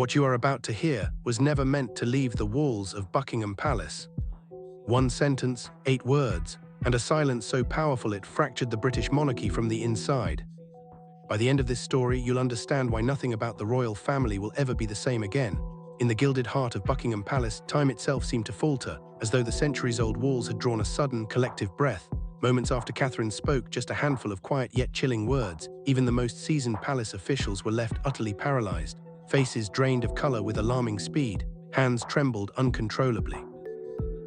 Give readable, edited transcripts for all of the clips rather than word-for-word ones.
What you are about to hear was never meant to leave the walls of Buckingham Palace. One sentence, 8 words, and a silence so powerful it fractured the British monarchy from the inside. By the end of this story, you'll understand why nothing about the royal family will ever be the same again. In the gilded heart of Buckingham Palace, time itself seemed to falter, as though the centuries-old walls had drawn a sudden, collective breath. Moments after Catherine spoke just a handful of quiet yet chilling words, even the most seasoned palace officials were left utterly paralyzed. Faces drained of color with alarming speed, hands trembled uncontrollably.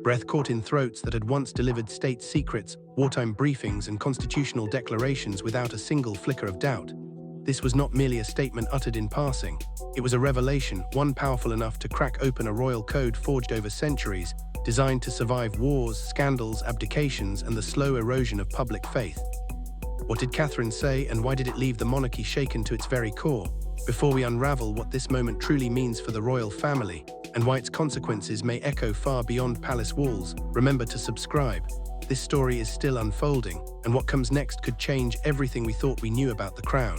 Breath caught in throats that had once delivered state secrets, wartime briefings, and constitutional declarations without a single flicker of doubt. This was not merely a statement uttered in passing. It was a revelation, one powerful enough to crack open a royal code forged over centuries, designed to survive wars, scandals, abdications, and the slow erosion of public faith. What did Catherine say, and why did it leave the monarchy shaken to its very core? Before we unravel what this moment truly means for the royal family, and why its consequences may echo far beyond palace walls, remember to subscribe. This story is still unfolding, and what comes next could change everything we thought we knew about the crown.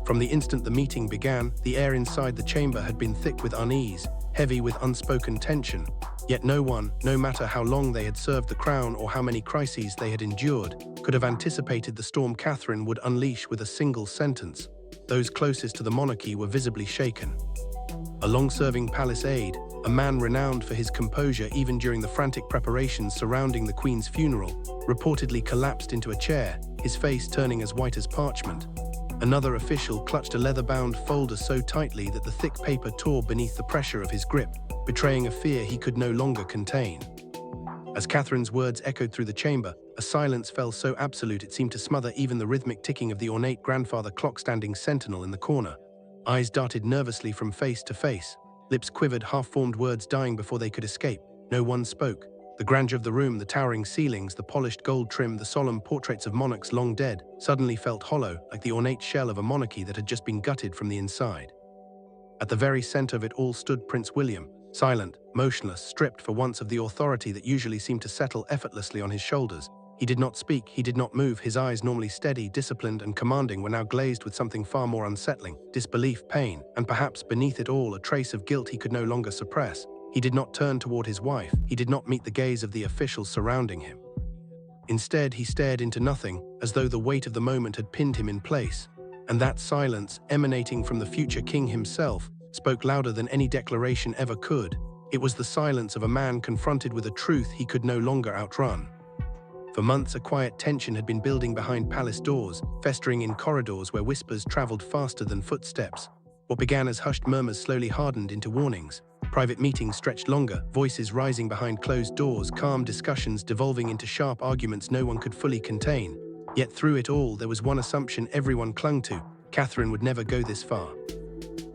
From the instant the meeting began, the air inside the chamber had been thick with unease, heavy with unspoken tension. Yet no one, no matter how long they had served the crown or how many crises they had endured, could have anticipated the storm Catherine would unleash with a single sentence. Those closest to the monarchy were visibly shaken. A long-serving palace aide, a man renowned for his composure even during the frantic preparations surrounding the Queen's funeral, reportedly collapsed into a chair, his face turning as white as parchment. Another official clutched a leather-bound folder so tightly that the thick paper tore beneath the pressure of his grip, betraying a fear he could no longer contain. As Catherine's words echoed through the chamber, a silence fell so absolute it seemed to smother even the rhythmic ticking of the ornate grandfather clock standing sentinel in the corner. Eyes darted nervously from face to face. Lips quivered, half-formed words dying before they could escape. No one spoke. The grandeur of the room, the towering ceilings, the polished gold trim, the solemn portraits of monarchs long dead, suddenly felt hollow, like the ornate shell of a monarchy that had just been gutted from the inside. At the very center of it all stood Prince William, silent, motionless, stripped for once of the authority that usually seemed to settle effortlessly on his shoulders. He did not speak, he did not move. His eyes, normally steady, disciplined, and commanding, were now glazed with something far more unsettling: disbelief, pain, and perhaps beneath it all a trace of guilt he could no longer suppress. He did not turn toward his wife. He did not meet the gaze of the officials surrounding him. Instead, he stared into nothing, as though the weight of the moment had pinned him in place. And that silence, emanating from the future king himself, spoke louder than any declaration ever could. It was the silence of a man confronted with a truth he could no longer outrun. For months, a quiet tension had been building behind palace doors, festering in corridors where whispers traveled faster than footsteps. What began as hushed murmurs slowly hardened into warnings. Private meetings stretched longer, voices rising behind closed doors, calm discussions devolving into sharp arguments no one could fully contain. Yet through it all, there was one assumption everyone clung to: Catherine would never go this far.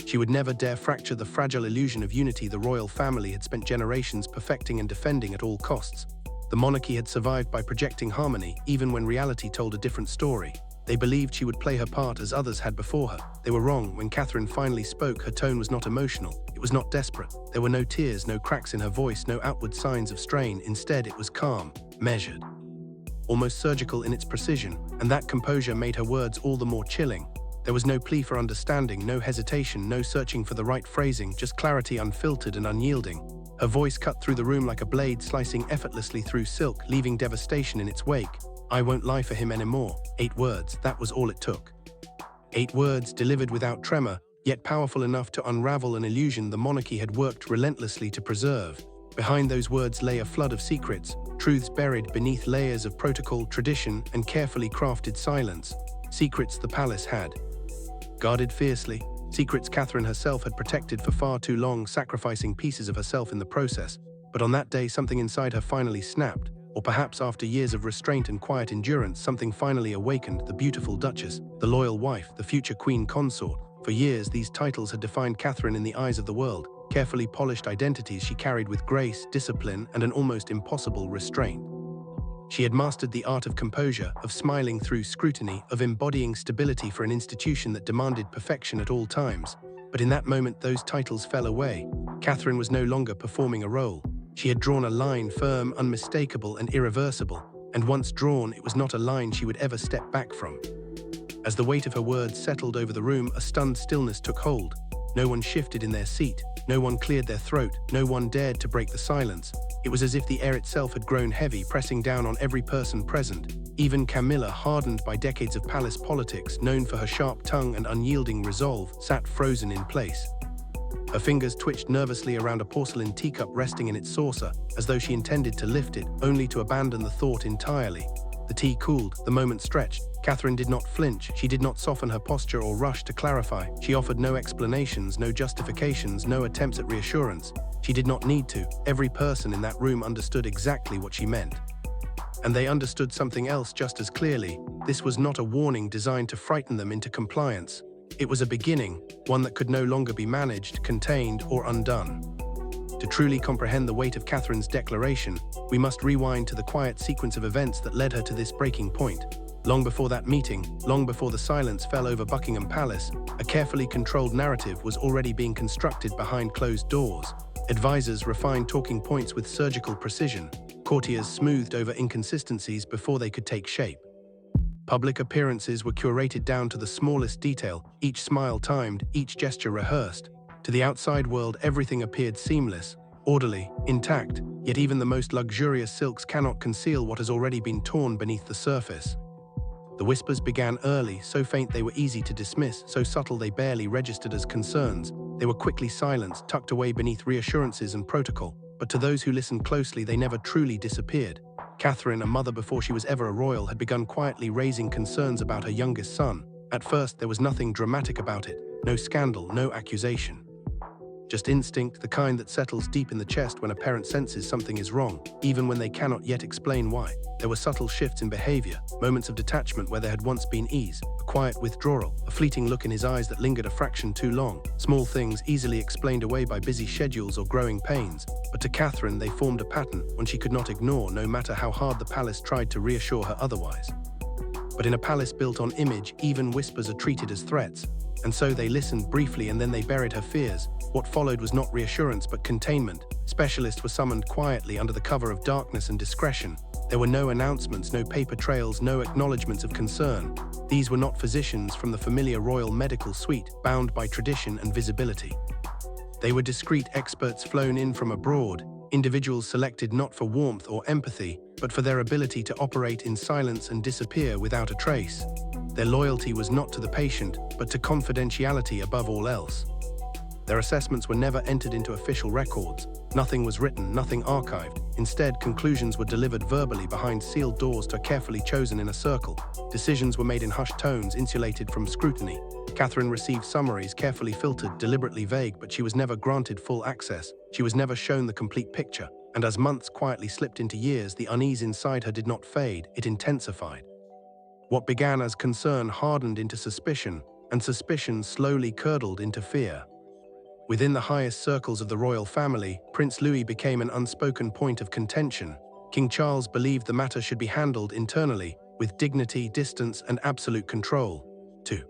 She would never dare fracture the fragile illusion of unity the royal family had spent generations perfecting and defending at all costs. The monarchy had survived by projecting harmony, even when reality told a different story. They believed she would play her part as others had before her. They were wrong. When Catherine finally spoke, her tone was not emotional. It was not desperate. There were no tears, no cracks in her voice, no outward signs of strain. Instead, it was calm, measured, almost surgical in its precision, and that composure made her words all the more chilling. There was no plea for understanding, no hesitation, no searching for the right phrasing, just clarity unfiltered and unyielding. Her voice cut through the room like a blade slicing effortlessly through silk, leaving devastation in its wake. "I won't lie for him anymore." 8 words, that was all it took. 8 words delivered without tremor, yet powerful enough to unravel an illusion the monarchy had worked relentlessly to preserve. Behind those words lay a flood of secrets, truths buried beneath layers of protocol, tradition, and carefully crafted silence. Secrets the palace had guarded fiercely, secrets Catherine herself had protected for far too long, sacrificing pieces of herself in the process. But on that day, something inside her finally snapped. Or perhaps after years of restraint and quiet endurance, something finally awakened: the beautiful Duchess, the loyal wife, the future Queen Consort. For years, these titles had defined Catherine in the eyes of the world, carefully polished identities she carried with grace, discipline, and an almost impossible restraint. She had mastered the art of composure, of smiling through scrutiny, of embodying stability for an institution that demanded perfection at all times. But in that moment, those titles fell away. Catherine was no longer performing a role. She had drawn a line, firm, unmistakable, and irreversible. And once drawn, it was not a line she would ever step back from. As the weight of her words settled over the room, a stunned stillness took hold. No one shifted in their seat. No one cleared their throat. No one dared to break the silence. It was as if the air itself had grown heavy, pressing down on every person present. Even Camilla, hardened by decades of palace politics, known for her sharp tongue and unyielding resolve, sat frozen in place. Her fingers twitched nervously around a porcelain teacup resting in its saucer, as though she intended to lift it, only to abandon the thought entirely. The tea cooled, the moment stretched. Catherine did not flinch. She did not soften her posture or rush to clarify. She offered no explanations, no justifications, no attempts at reassurance. She did not need to. Every person in that room understood exactly what she meant. And they understood something else just as clearly. This was not a warning designed to frighten them into compliance. It was a beginning, one that could no longer be managed, contained, or undone. To truly comprehend the weight of Catherine's declaration, we must rewind to the quiet sequence of events that led her to this breaking point. Long before that meeting, long before the silence fell over Buckingham Palace, a carefully controlled narrative was already being constructed behind closed doors. Advisors refined talking points with surgical precision. Courtiers smoothed over inconsistencies before they could take shape. Public appearances were curated down to the smallest detail, each smile timed, each gesture rehearsed. To the outside world, everything appeared seamless, orderly, intact, yet even the most luxurious silks cannot conceal what has already been torn beneath the surface. The whispers began early, so faint they were easy to dismiss, so subtle they barely registered as concerns. They were quickly silenced, tucked away beneath reassurances and protocol. But to those who listened closely, they never truly disappeared. Catherine, a mother before she was ever a royal, had begun quietly raising concerns about her youngest son. At first, there was nothing dramatic about it. No scandal, no accusation. Just instinct, the kind that settles deep in the chest when a parent senses something is wrong, even when they cannot yet explain why. There were subtle shifts in behavior, moments of detachment where there had once been ease, a quiet withdrawal, a fleeting look in his eyes that lingered a fraction too long. Small things easily explained away by busy schedules or growing pains, but to Catherine they formed a pattern, one she could not ignore no matter how hard the palace tried to reassure her otherwise. But in a palace built on image, even whispers are treated as threats. And so they listened briefly and then they buried her fears. What followed was not reassurance but containment. Specialists were summoned quietly under the cover of darkness and discretion. There were no announcements, no paper trails, no acknowledgements of concern. These were not physicians from the familiar royal medical suite, bound by tradition and visibility. They were discreet experts flown in from abroad, individuals selected not for warmth or empathy, but for their ability to operate in silence and disappear without a trace. Their loyalty was not to the patient, but to confidentiality above all else. Their assessments were never entered into official records. Nothing was written, nothing archived. Instead, conclusions were delivered verbally behind sealed doors to a carefully chosen inner circle. Decisions were made in hushed tones, insulated from scrutiny. Catherine received summaries, carefully filtered, deliberately vague, but she was never granted full access. She was never shown the complete picture. And as months quietly slipped into years, the unease inside her did not fade, it intensified. What began as concern hardened into suspicion, and suspicion slowly curdled into fear. Within the highest circles of the royal family, Prince Louis became an unspoken point of contention. King Charles believed the matter should be handled internally, with dignity, distance, and absolute control. To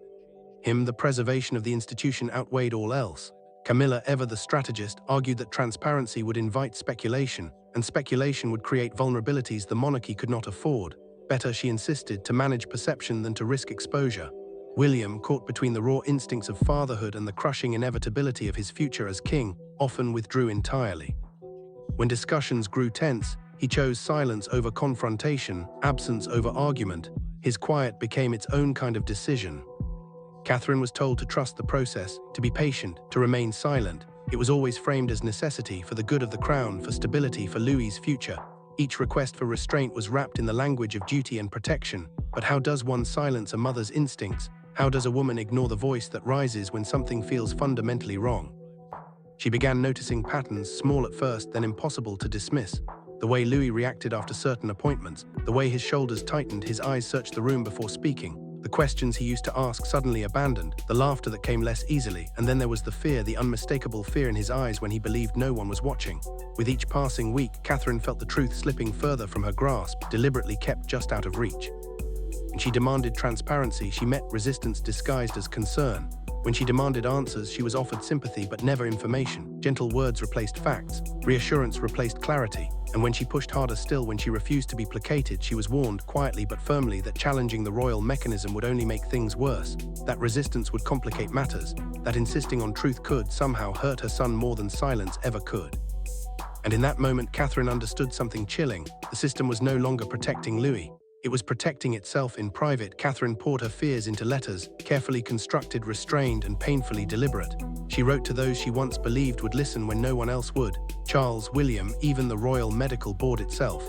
him, the preservation of the institution outweighed all else. Camilla, ever the strategist, argued that transparency would invite speculation, and speculation would create vulnerabilities the monarchy could not afford. Better, she insisted, to manage perception than to risk exposure. William, caught between the raw instincts of fatherhood and the crushing inevitability of his future as king, often withdrew entirely. When discussions grew tense, he chose silence over confrontation, absence over argument. His quiet became its own kind of decision. Catherine was told to trust the process, to be patient, to remain silent. It was always framed as necessity for the good of the crown, for stability, for Louis's future. Each request for restraint was wrapped in the language of duty and protection. But how does one silence a mother's instincts? How does a woman ignore the voice that rises when something feels fundamentally wrong? She began noticing patterns, small at first, then impossible to dismiss. The way Louis reacted after certain appointments, the way his shoulders tightened, his eyes searched the room before speaking, the questions he used to ask suddenly abandoned, the laughter that came less easily, and then there was the fear, the unmistakable fear in his eyes when he believed no one was watching. With each passing week, Catherine felt the truth slipping further from her grasp, deliberately kept just out of reach. When she demanded transparency, she met resistance disguised as concern. When she demanded answers, she was offered sympathy but never information. Gentle words replaced facts, reassurance replaced clarity. And when she pushed harder still, when she refused to be placated, she was warned, quietly but firmly, that challenging the royal mechanism would only make things worse, that resistance would complicate matters. that insisting on truth could somehow hurt her son more than silence ever could. And in that moment, Catherine understood something chilling. The system was no longer protecting Louis. It was protecting itself in private. Catherine poured her fears into letters, carefully constructed, restrained, and painfully deliberate. She wrote to those she once believed would listen when no one else would: Charles, William, even the Royal Medical Board itself.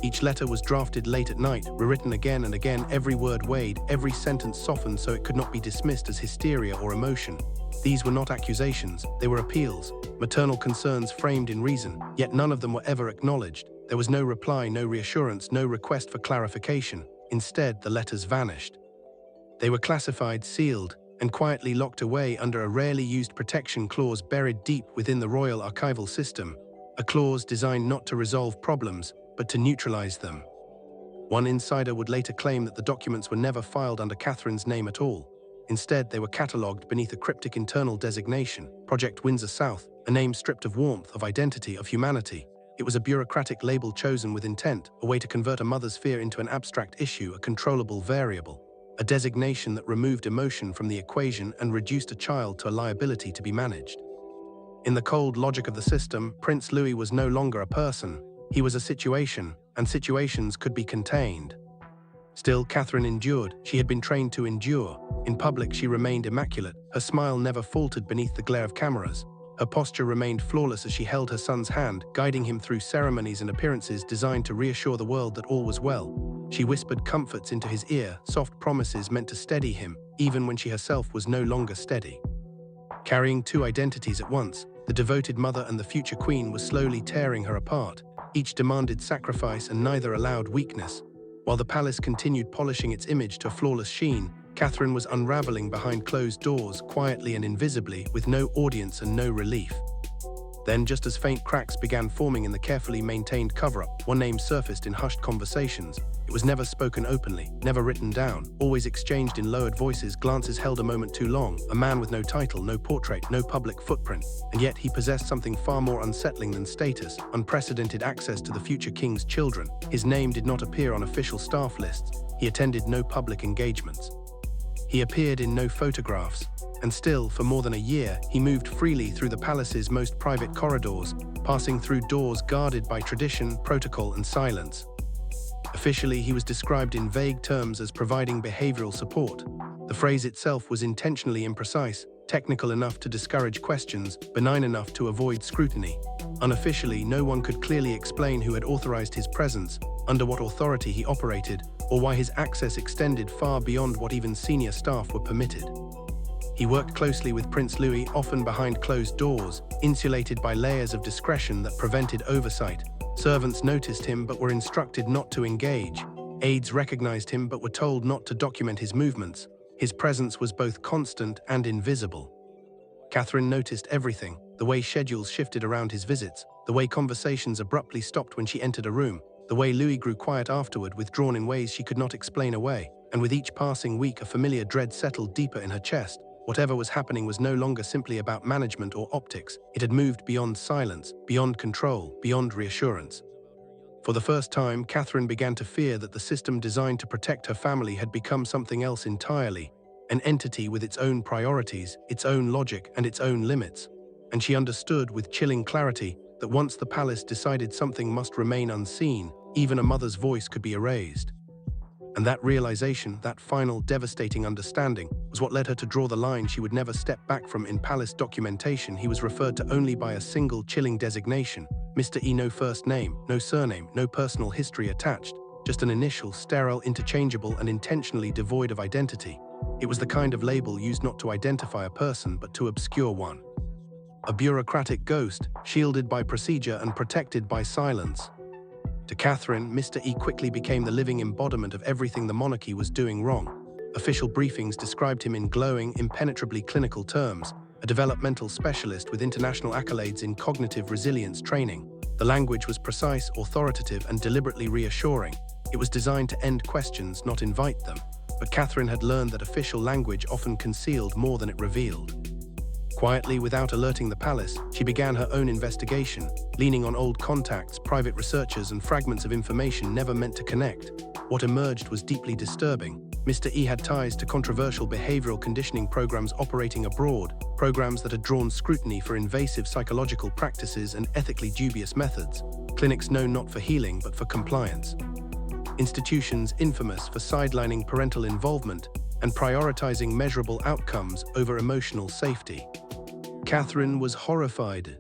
Each letter was drafted late at night, rewritten again and again, every word weighed, every sentence softened so it could not be dismissed as hysteria or emotion. These were not accusations, they were appeals, maternal concerns framed in reason, yet none of them were ever acknowledged. There was no reply, no reassurance, no request for clarification. Instead, the letters vanished. They were classified, sealed, and quietly locked away under a rarely used protection clause buried deep within the royal archival system, a clause designed not to resolve problems, but to neutralize them. One insider would later claim that the documents were never filed under Catherine's name at all. Instead, they were catalogued beneath a cryptic internal designation, Project Windsor South, a name stripped of warmth, of identity, of humanity. It was a bureaucratic label chosen with intent, a way to convert a mother's fear into an abstract issue, a controllable variable, a designation that removed emotion from the equation and reduced a child to a liability to be managed. In the cold logic of the system, Prince Louis was no longer a person. He was a situation, and situations could be contained. Still, Catherine endured. She had been trained to endure. In public, she remained immaculate. Her smile never faltered beneath the glare of cameras. Her posture remained flawless as she held her son's hand, guiding him through ceremonies and appearances designed to reassure the world that all was well. She whispered comforts into his ear, soft promises meant to steady him, even when she herself was no longer steady. Carrying two identities at once, the devoted mother and the future queen was slowly tearing her apart. Each demanded sacrifice and neither allowed weakness. While the palace continued polishing its image to a flawless sheen, Catherine was unraveling behind closed doors, quietly and invisibly, with no audience and no relief. Then, just as faint cracks began forming in the carefully maintained cover-up, one name surfaced in hushed conversations. It was never spoken openly, never written down, always exchanged in lowered voices. Glances held a moment too long. A man with no title, no portrait, no public footprint. And yet he possessed something far more unsettling than status: unprecedented access to the future king's children. His name did not appear on official staff lists. He attended no public engagements. He appeared in no photographs. And still, for more than a year, he moved freely through the palace's most private corridors, passing through doors guarded by tradition, protocol, and silence. Officially, he was described in vague terms as providing behavioral support. The phrase itself was intentionally imprecise, technical enough to discourage questions, benign enough to avoid scrutiny. Unofficially, no one could clearly explain who had authorized his presence, under what authority he operated, or why his access extended far beyond what even senior staff were permitted. He worked closely with Prince Louis, often behind closed doors, insulated by layers of discretion that prevented oversight. Servants noticed him but were instructed not to engage. Aides recognized him but were told not to document his movements. His presence was both constant and invisible. Catherine noticed everything: the way schedules shifted around his visits, the way conversations abruptly stopped when she entered a room, the way Louis grew quiet afterward, withdrawn in ways she could not explain away. And with each passing week, a familiar dread settled deeper in her chest. Whatever was happening was no longer simply about management or optics. It had moved beyond silence, beyond control, beyond reassurance. For the first time, Catherine began to fear that the system designed to protect her family had become something else entirely, an entity with its own priorities, its own logic, and its own limits. And she understood with chilling clarity that once the palace decided something must remain unseen, even a mother's voice could be erased. And that realization, that final devastating understanding, was what led her to draw the line she would never step back from. In palace documentation, he was referred to only by a single chilling designation: Mr. E. No first name, no surname, no personal history attached, just an initial, sterile, interchangeable, and intentionally devoid of identity. It was the kind of label used not to identify a person, but to obscure one. A bureaucratic ghost, shielded by procedure and protected by silence. To Catherine, Mr. E quickly became the living embodiment of everything the monarchy was doing wrong. Official briefings described him in glowing, impenetrably clinical terms: a developmental specialist with international accolades in cognitive resilience training. The language was precise, authoritative, and deliberately reassuring. It was designed to end questions, not invite them. But Catherine had learned that official language often concealed more than it revealed. Quietly, without alerting the palace, she began her own investigation, leaning on old contacts, private researchers, and fragments of information never meant to connect. What emerged was deeply disturbing. Mr. E had ties to controversial behavioral conditioning programs operating abroad, programs that had drawn scrutiny for invasive psychological practices and ethically dubious methods, clinics known not for healing but for compliance, institutions infamous for sidelining parental involvement and prioritizing measurable outcomes over emotional safety. Catherine was horrified.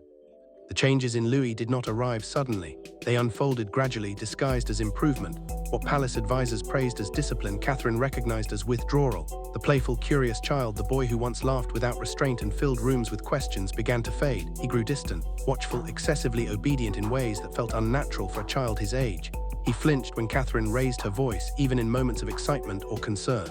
The changes in Louis did not arrive suddenly. They unfolded gradually, disguised as improvement. What palace advisors praised as discipline, Catherine recognized as withdrawal. The playful, curious child, the boy who once laughed without restraint and filled rooms with questions, began to fade. He grew distant, watchful, excessively obedient in ways that felt unnatural for a child his age. He flinched when Catherine raised her voice, even in moments of excitement or concern.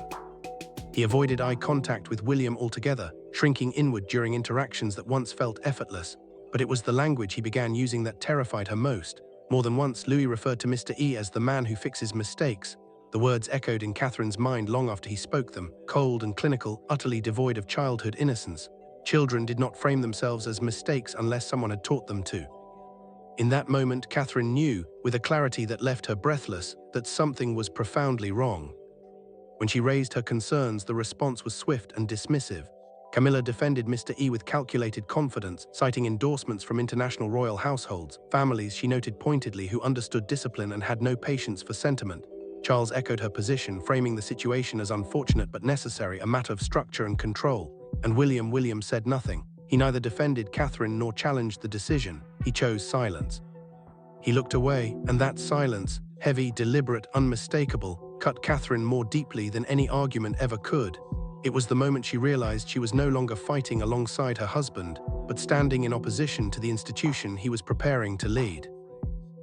He avoided eye contact with William altogether, shrinking inward during interactions that once felt effortless. But it was the language he began using that terrified her most. More than once, Louis referred to Mr. E as the man who fixes mistakes. The words echoed in Catherine's mind long after he spoke them, cold and clinical, utterly devoid of childhood innocence. Children did not frame themselves as mistakes unless someone had taught them to. In that moment, Catherine knew, with a clarity that left her breathless, that something was profoundly wrong. When she raised her concerns, the response was swift and dismissive. Camilla defended Mr. E with calculated confidence, citing endorsements from international royal households, families she noted pointedly who understood discipline and had no patience for sentiment. Charles echoed her position, framing the situation as unfortunate but necessary, a matter of structure and control. And William said nothing. He neither defended Catherine nor challenged the decision. He chose silence. He looked away, and that silence, heavy, deliberate, unmistakable, cut Catherine more deeply than any argument ever could. It was the moment she realized she was no longer fighting alongside her husband, but standing in opposition to the institution he was preparing to lead.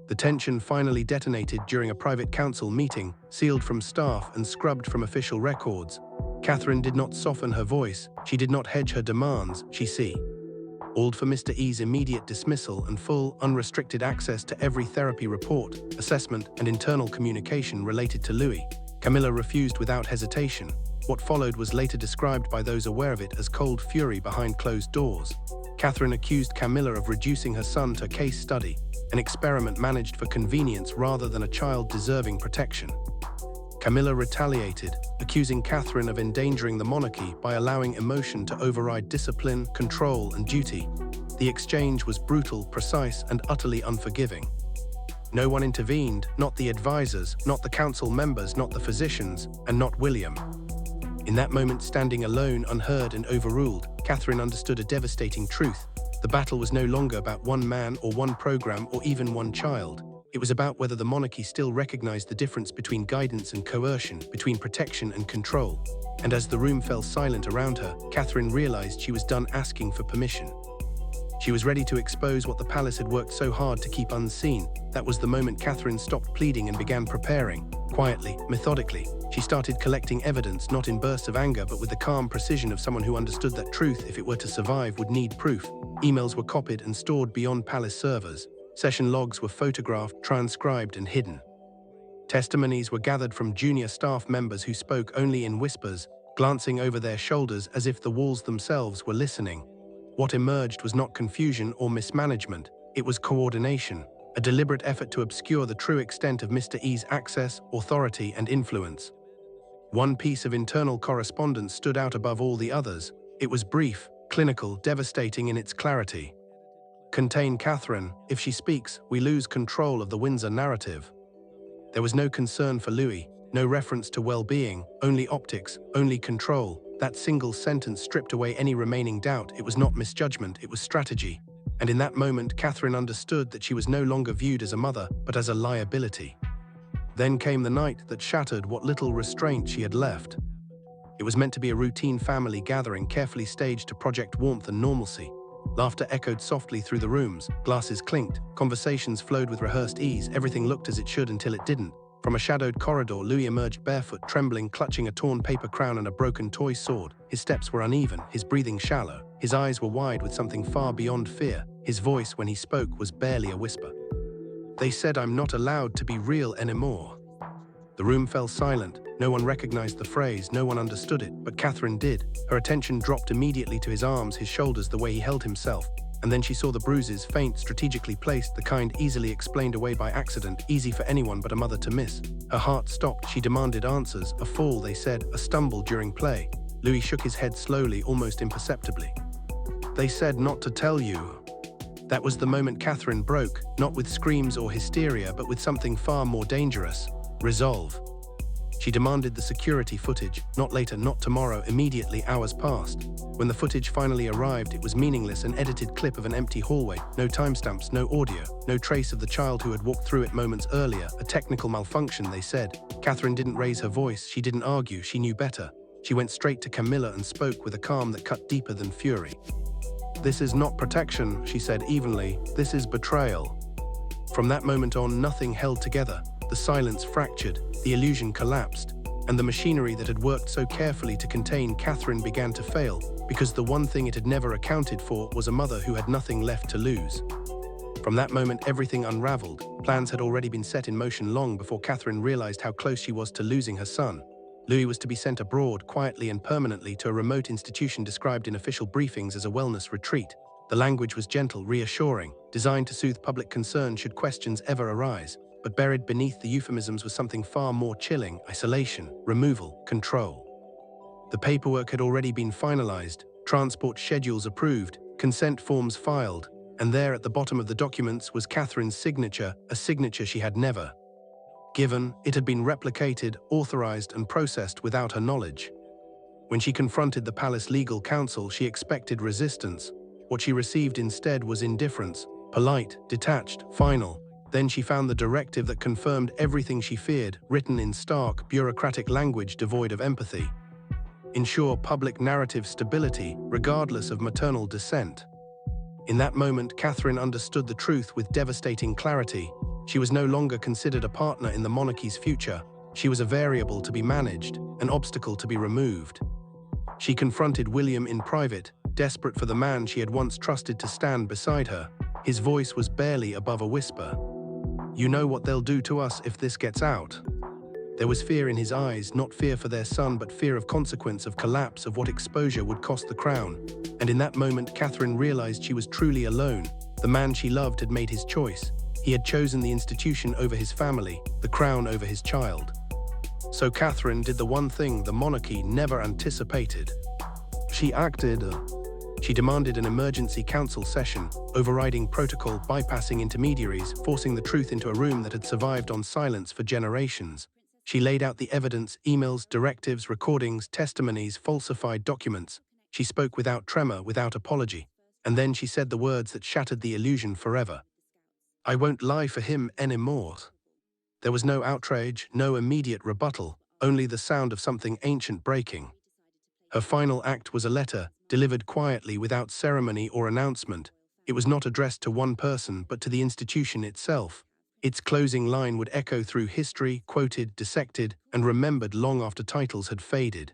The tension finally detonated during a private council meeting, sealed from staff and scrubbed from official records. Catherine did not soften her voice. She did not hedge her demands. She called for Mr. E's immediate dismissal and full, unrestricted access to every therapy report, assessment, and internal communication related to Louis. Camilla refused without hesitation. What followed was later described by those aware of it as cold fury behind closed doors. Catherine accused Camilla of reducing her son to a case study, an experiment managed for convenience rather than a child deserving protection. Camilla retaliated, accusing Catherine of endangering the monarchy by allowing emotion to override discipline, control, and duty. The exchange was brutal, precise, and utterly unforgiving. No one intervened, not the advisors, not the council members, not the physicians, and not William. In that moment, standing alone, unheard and overruled, Catherine understood a devastating truth. The battle was no longer about one man or one program or even one child. It was about whether the monarchy still recognized the difference between guidance and coercion, between protection and control. And as the room fell silent around her, Catherine realized she was done asking for permission. She was ready to expose what the palace had worked so hard to keep unseen. That was the moment Catherine stopped pleading and began preparing. Quietly, methodically, she started collecting evidence, not in bursts of anger, but with the calm precision of someone who understood that truth, if it were to survive, would need proof. Emails were copied and stored beyond palace servers. Session logs were photographed, transcribed, and hidden. Testimonies were gathered from junior staff members who spoke only in whispers, glancing over their shoulders as if the walls themselves were listening. What emerged was not confusion or mismanagement. It was coordination, a deliberate effort to obscure the true extent of Mr. E's access, authority, and influence. One piece of internal correspondence stood out above all the others. It was brief, clinical, devastating in its clarity. Contain Catherine. If she speaks, we lose control of the Windsor narrative. There was no concern for Louis, no reference to well-being, only optics, only control. That single sentence stripped away any remaining doubt. It was not misjudgment, it was strategy. And in that moment, Catherine understood that she was no longer viewed as a mother, but as a liability. Then came the night that shattered what little restraint she had left. It was meant to be a routine family gathering, carefully staged to project warmth and normalcy. Laughter echoed softly through the rooms, glasses clinked, conversations flowed with rehearsed ease, everything looked as it should until it didn't. From a shadowed corridor, Louis emerged barefoot, trembling, clutching a torn paper crown and a broken toy sword. His steps were uneven, his breathing shallow. His eyes were wide with something far beyond fear. His voice, when he spoke, was barely a whisper. "They said I'm not allowed to be real anymore." The room fell silent. No one recognized the phrase, no one understood it, but Catherine did. Her attention dropped immediately to his arms, his shoulders, the way he held himself. And then she saw the bruises, faint, strategically placed, the kind easily explained away by accident, easy for anyone but a mother to miss. Her heart stopped. She demanded answers. A fall, they said, a stumble during play. Louis shook his head slowly, almost imperceptibly. They said not to tell you. That was the moment Catherine broke, not with screams or hysteria, but with something far more dangerous. Resolve. She demanded the security footage, not later, not tomorrow, immediately. Hours passed. When the footage finally arrived, it was meaningless, an edited clip of an empty hallway, no timestamps, no audio, no trace of the child who had walked through it moments earlier, a technical malfunction, they said. Catherine didn't raise her voice, she didn't argue, she knew better. She went straight to Camilla and spoke with a calm that cut deeper than fury. "This is not protection," she said evenly, "this is betrayal." From that moment on, nothing held together. The silence fractured, the illusion collapsed, and the machinery that had worked so carefully to contain Catherine began to fail, because the one thing it had never accounted for was a mother who had nothing left to lose. From that moment, everything unraveled. Plans had already been set in motion long before Catherine realized how close she was to losing her son. Louis was to be sent abroad, quietly and permanently, to a remote institution described in official briefings as a wellness retreat. The language was gentle, reassuring, designed to soothe public concern should questions ever arise. But buried beneath the euphemisms was something far more chilling: isolation, removal, control. The paperwork had already been finalized, transport schedules approved, consent forms filed, and there at the bottom of the documents was Catherine's signature, a signature she had never given. It had been replicated, authorized, and processed without her knowledge. When she confronted the palace legal counsel, she expected resistance. What she received instead was indifference, polite, detached, final. Then she found the directive that confirmed everything she feared, written in stark, bureaucratic language devoid of empathy. Ensure public narrative stability, regardless of maternal descent. In that moment, Catherine understood the truth with devastating clarity. She was no longer considered a partner in the monarchy's future. She was a variable to be managed, an obstacle to be removed. She confronted William in private, desperate for the man she had once trusted to stand beside her. His voice was barely above a whisper. "You know what they'll do to us if this gets out." There was fear in his eyes, not fear for their son, but fear of consequence, of collapse, of what exposure would cost the crown. And in that moment, Catherine realized she was truly alone. The man she loved had made his choice. He had chosen the institution over his family, the crown over his child. So Catherine did the one thing the monarchy never anticipated. She acted. She demanded an emergency council session, overriding protocol, bypassing intermediaries, forcing the truth into a room that had survived on silence for generations. She laid out the evidence: emails, directives, recordings, testimonies, falsified documents. She spoke without tremor, without apology. And then she said the words that shattered the illusion forever. "I won't lie for him anymore." There was no outrage, no immediate rebuttal, only the sound of something ancient breaking. Her final act was a letter, delivered quietly, without ceremony or announcement. It was not addressed to one person, but to the institution itself. Its closing line would echo through history, quoted, dissected, and remembered long after titles had faded.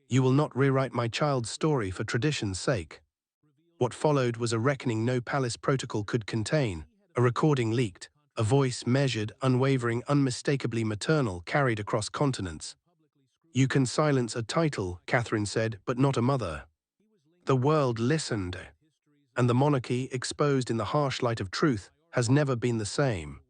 "You will not rewrite my child's story for tradition's sake." What followed was a reckoning no palace protocol could contain. A recording leaked, a voice measured, unwavering, unmistakably maternal, carried across continents. "You can silence a title," Catherine said, "but not a mother." The world listened, and the monarchy, exposed in the harsh light of truth, has never been the same.